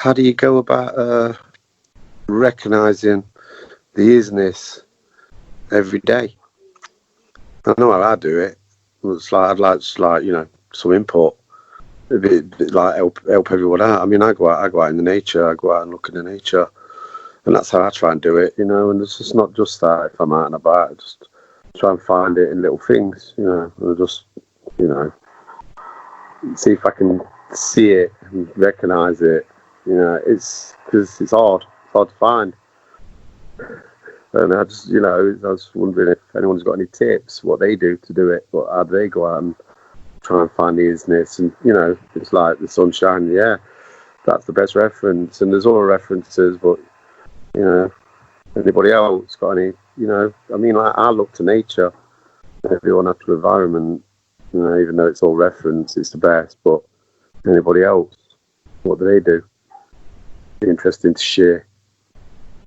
how do you go about recognizing the ISSSNISS every day? I know how I do it. It's like I'd like some input, a bit like help everyone out. I mean, I go out in the nature. I go out and look in the nature, and that's how I try and do it. And it's just not just that. If I'm out and about, I just try and find it in little things. And just see if I can see it and recognize it. It's because it's hard. It's hard to find. And I just, I was wondering if anyone's got any tips, what they do to do it, or how do they go out and try and find the ISSSNISS. And, it's like the sunshine, that's the best reference. And there's other references, but, anybody else got any, I look to nature, every natural environment, even though it's all reference, it's the best. But anybody else, what do they do? Be interesting to share,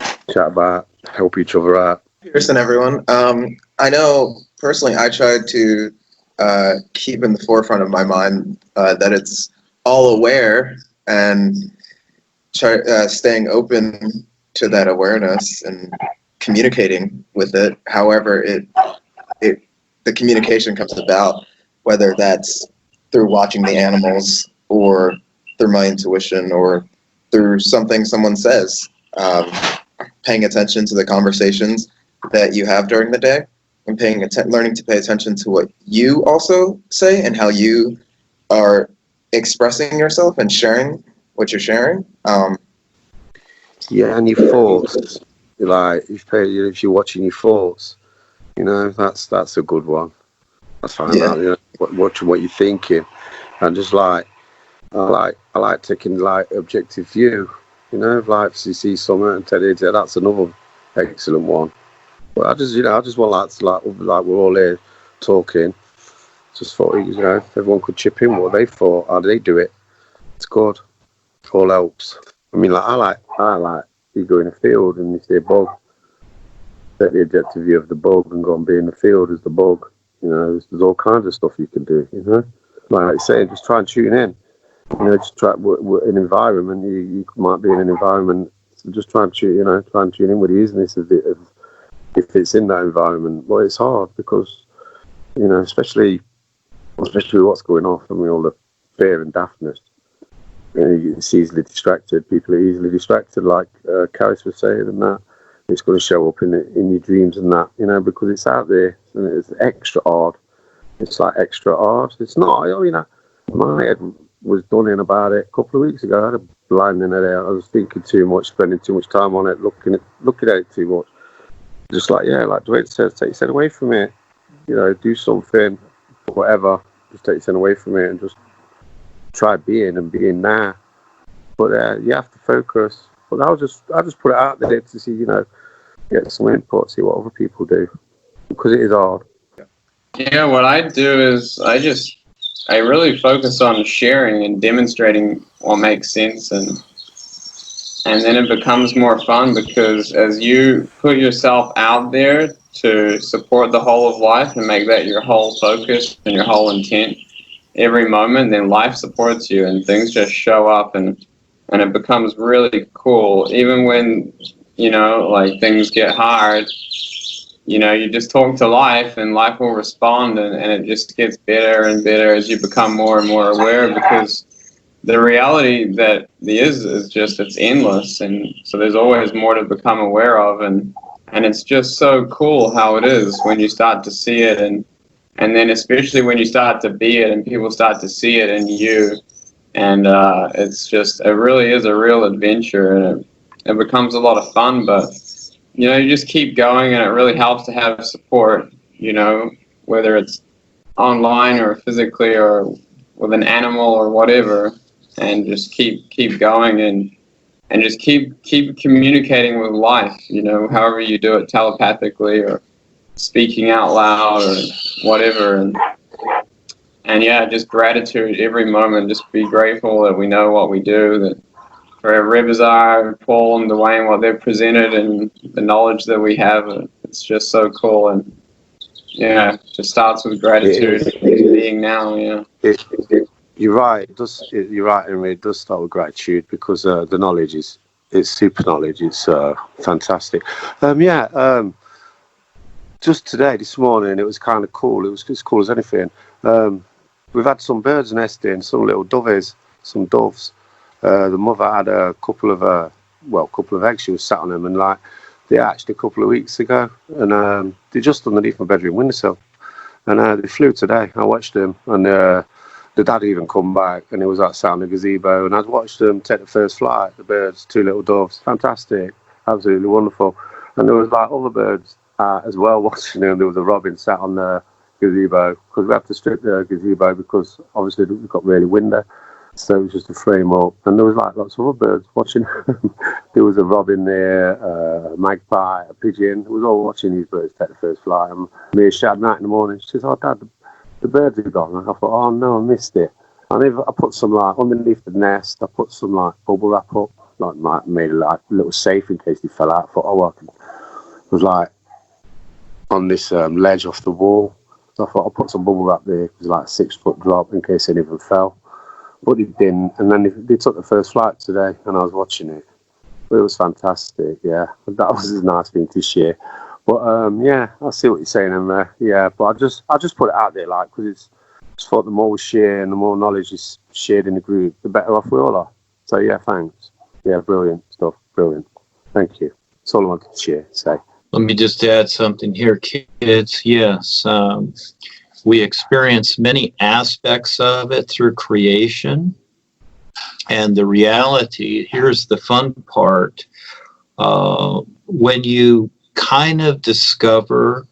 chat about, help each other out. Pearce and everyone. I know personally I tried to keep in the forefront of my mind that it's all aware and staying open to that awareness and communicating with it. However, the communication comes about, whether that's through watching the animals or through my intuition or through something someone says. Paying attention to the conversations that you have during the day and learning to pay attention to what you also say and how you are expressing yourself and sharing what you're sharing. And your thoughts, like if you're watching your thoughts, that's a good one. I find out, watching what you're thinking, and just I like taking objective view. If you see something and tell you that's another excellent one. But I just want like we're all here talking. Just thought, if everyone could chip in what they thought, how do they do it? It's good. It all helps. I mean, I like you go in a field and you see a bug. Take the objective view of the bug and go and be in the field as the bug. There's all kinds of stuff you can do. Like I say, just try and tune in. Just try an environment. You might be in an environment. So just try and tune in with the ISSSNISS if it's in that environment. Well, it's hard because especially what's going on. I mean, all the fear and daftness. It's easily distracted. People are easily distracted, like Karis was saying, and that it's going to show up in your dreams and that. Because it's out there and it's extra hard. It's like extra hard. It's not. My head was done in about it a couple of weeks ago. I had a blinding headache. I was thinking too much, spending too much time on it, looking at it too much. Just like Duane says, take your head away from it. Do something, whatever. Just take your head away from it and just try being there. But you have to focus. But I just put it out there to see, get some input, see what other people do, because it is hard. Yeah, what I do is I really focus on sharing and demonstrating what makes sense, and then it becomes more fun because as you put yourself out there to support the whole of life and make that your whole focus and your whole intent every moment, then life supports you and things just show up and it becomes really cool. Even when, things get hard, you just talk to life and life will respond and it just gets better and better as you become more and more aware, because the reality that the is just, it's endless. And so there's always more to become aware of. And it's just so cool how it is when you start to see it. And then especially when you start to be it and people start to see it in you. And it really is a real adventure, and it becomes a lot of fun, but you just keep going, and it really helps to have support, whether it's online or physically or with an animal or whatever, and just keep going and just keep communicating with life, however you do it, telepathically or speaking out loud or whatever. And just gratitude every moment. Just be grateful that we know what we do, that for Rivers, Paul and Duane, what they've presented and the knowledge that we have, it's just so cool. And just starts with gratitude, being now. You're right. It does. You're right, Henry. It does start with gratitude because the knowledge it's super knowledge. It's fantastic. Just today, this morning, it was kind of cool. It was as cool as anything. We've had some birds nesting, some little doves, some doves. The mother had a couple of eggs. She was sat on them, and like they hatched a couple of weeks ago, and they're just underneath my bedroom windowsill. And they flew today. I watched them, and the dad even come back, and it was outside the gazebo, and I'd watched them take the first flight. The birds, 2 little doves, fantastic, absolutely wonderful. And there was like other birds as well watching them. There was a robin sat on the gazebo because we have to strip the gazebo because obviously we've got really windy, so it was just a frame up. And there was like lots of other birds watching. There was a robin there, a magpie, a pigeon. We was all watching these birds take the first flight. And me and Shad night in the morning, she says, "Oh, Dad, the birds are gone." And I thought, "Oh no, I missed it." And I put some like underneath the nest. I put some like bubble wrap up, like made a like little safe in case they fell out. I thought, "Oh, it was like on this ledge off the wall." So I thought I'll put some bubble wrap there. It was like a 6-foot drop in case any of them fell. But it didn't. And then they took the first flight today, and I was watching it. But it was fantastic. Yeah, that was a nice thing to share. But yeah, I see what you're saying, and yeah. But I just put it out there, like, because it's thought the more we share and the more knowledge is shared in the group, the better off we all are. So yeah, thanks. Yeah, brilliant stuff. Brilliant. Thank you. That's all I wanted to share. Say. Let me just add something here, kids. Yes, we experience many aspects of it through creation. And the reality, here's the fun part, when you kind of discover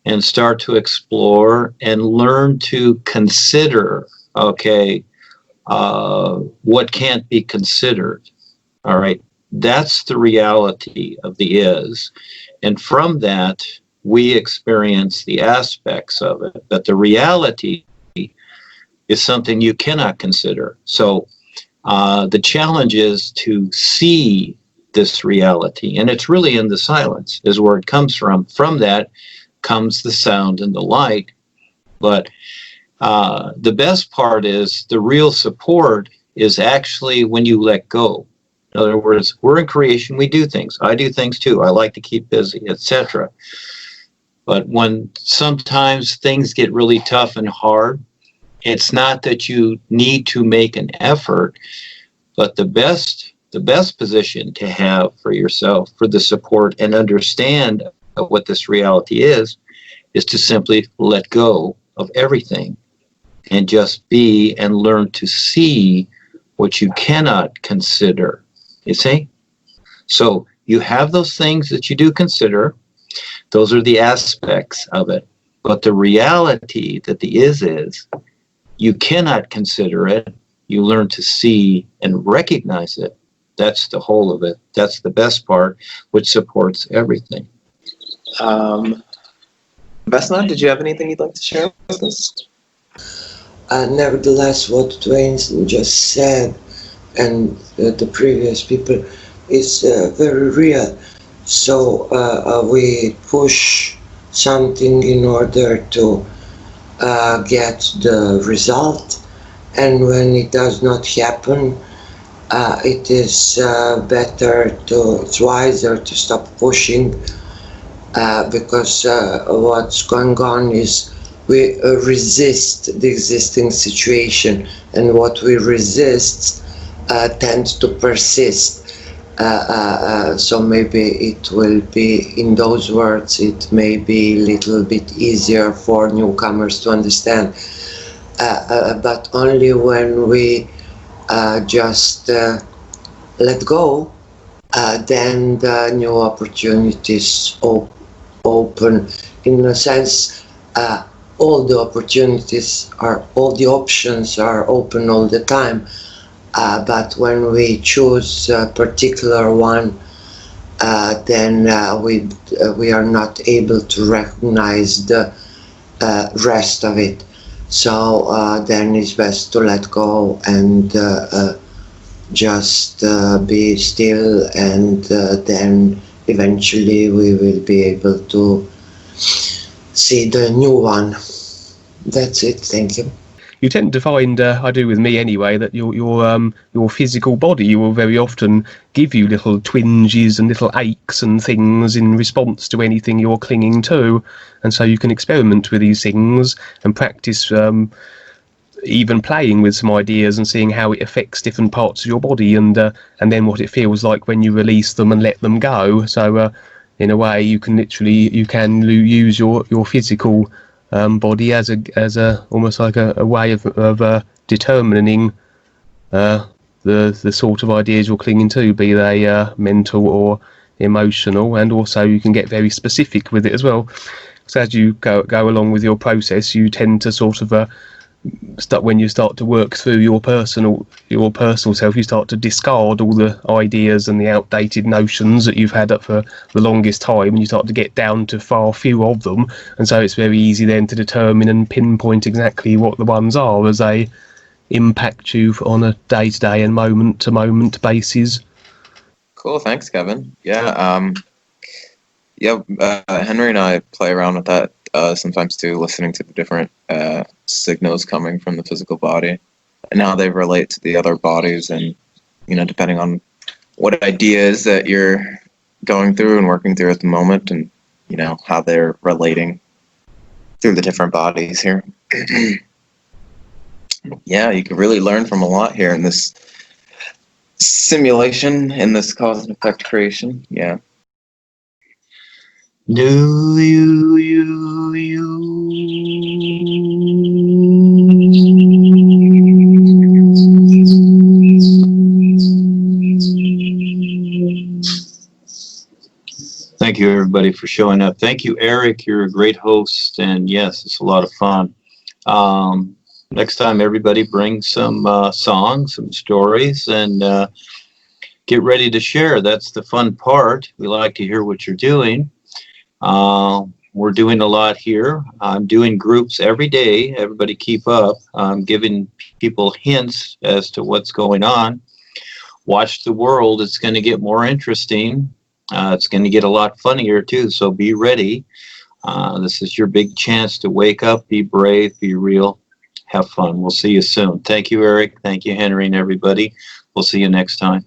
and start to explore and learn to consider, okay, what can't be considered, all right, that's the reality of the is. And from that, we experience the aspects of it. But the reality is something you cannot consider. So the challenge is to see this reality. And it's really in the silence is where it comes from. From that comes the sound and the light. But the best part is the real support is actually when you let go. In other words, we're in creation, we do things. I do things too. I like to keep busy, etc. But when sometimes things get really tough and hard, it's not that you need to make an effort, but the best position to have for yourself, for the support and understand of what this reality is to simply let go of everything and just be and learn to see what you cannot consider. You see? So you have those things that you do consider. Those are the aspects of it. But the reality that the is, you cannot consider it. You learn to see and recognize it. That's the whole of it. That's the best part, which supports everything. Vesna, did you have anything you'd like to share with us? Nevertheless, what Duane just said and the previous people is very real. So we push something in order to get the result, and when it does not happen, it is it's wiser to stop pushing, because what's going on is we resist the existing situation, and what we resist tends to persist. So maybe it will be, in those words, it may be a little bit easier for newcomers to understand. But only when we just let go, then the new opportunities open. In a sense, all the opportunities all the options are open all the time. But when we choose a particular one, then we are not able to recognize the rest of it. So then it's best to let go and just be still, and then eventually we will be able to see the new one. That's it. Thank you. you tend to find, I do with me anyway, that your physical body will very often give you little twinges and little aches and things in response to anything you're clinging to, and so you can experiment with these things and practice even playing with some ideas and seeing how it affects different parts of your body, and then what it feels like when you release them and let them go. So in a way, you can use your physical body as a almost like a way of determining the sort of ideas you're clinging to, be they mental or emotional, and also you can get very specific with it as well. So as you go along with your process, you tend to sort of when you start to work through your personal self, you start to discard all the ideas and the outdated notions that you've had up for the longest time, and you start to get down to far few of them, and so it's very easy then to determine and pinpoint exactly what the ones are as they impact you on a day-to-day and moment-to-moment basis. Cool, thanks, Kevin. Yeah, Henry and I play around with that sometimes too, listening to the different signals coming from the physical body and how they relate to the other bodies, and depending on what ideas that you're going through and working through at the moment, and how they're relating through the different bodies here. Yeah, you can really learn from a lot here in this simulation, in this cause and effect creation. Yeah. Do you. Thank you, everybody, for showing up. Thank you, Eric. You're a great host, and yes, it's a lot of fun. Next time, everybody bring some songs, some stories, and get ready to share. That's the fun part. We like to hear what you're doing. We're doing a lot here. I'm doing groups every day. Everybody keep up. I'm giving people hints as to what's going on. Watch the world. It's going to get more interesting. It's going to get a lot funnier too, so be ready. This is your big chance to wake up, be brave, be real, have fun. We'll see you soon. Thank you, Eric. Thank you, Henry, and everybody. We'll see you next time.